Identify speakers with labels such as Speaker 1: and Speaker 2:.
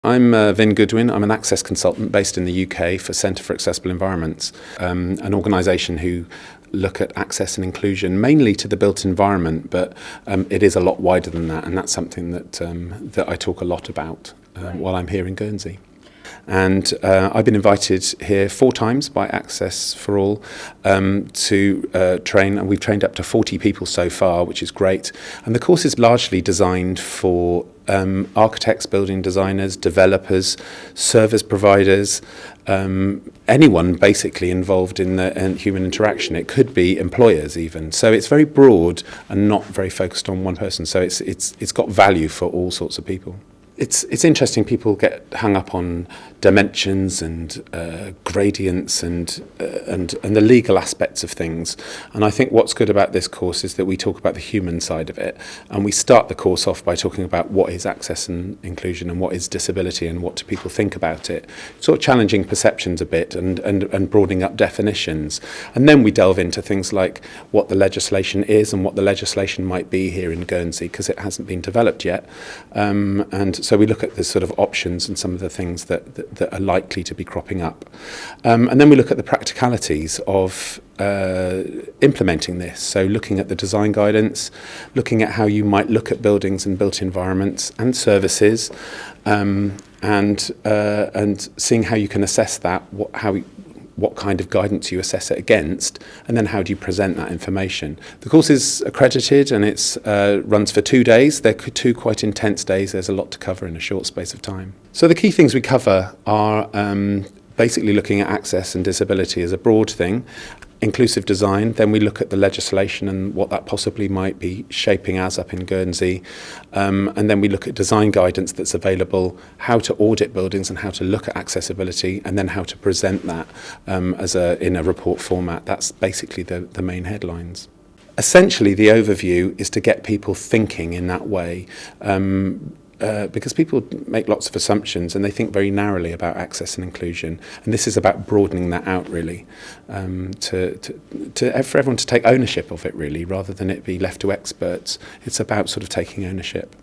Speaker 1: I'm Vin Goodwin. I'm an access consultant based in the UK for Centre for Accessible Environments, an organisation who look at access and inclusion mainly to the built environment, but it is a lot wider than that, and that's something that I talk a lot about while I'm here in Guernsey. And I've been invited here 4 times by Access for All to train, and we've trained up to 40 people so far, which is great. And the course is largely designed for architects, building designers, developers, service providers, anyone basically involved in human interaction. It could be employers even. So it's very broad and not very focused on one person. So it's got value for all sorts of people. It's interesting. People get hung up on dimensions and gradients and the legal aspects of things. And I think what's good about this course is that we talk about the human side of it, and we start the course off by talking about what is access and inclusion and what is disability and what do people think about it. Sort of challenging perceptions a bit and broadening up definitions. And then we delve into things like what the legislation is and what the legislation might be here in Guernsey, because it hasn't been developed yet. And so we look at the sort of options and some of the things that are likely to be cropping up. And then we look at the practicalities of implementing this. So looking at the design guidance, looking at how you might look at buildings and built environments and services, and seeing how you can assess that, what kind of guidance you assess it against, and then how do you present that information. The course is accredited and it runs for 2 days. They're 2 quite intense days. There's a lot to cover in a short space of time. So the key things we cover are basically looking at access and disability as a broad thing, inclusive design. Then we look at the legislation and what that possibly might be shaping as up in Guernsey. And then we look at design guidance that's available, how to audit buildings and how to look at accessibility, and then how to present that in a report format. That's basically the main headlines. Essentially, the overview is to get people thinking in that way. Because people make lots of assumptions and they think very narrowly about access and inclusion, and this is about broadening that out really, for everyone to take ownership of it really, rather than it be left to experts. It's about sort of taking ownership.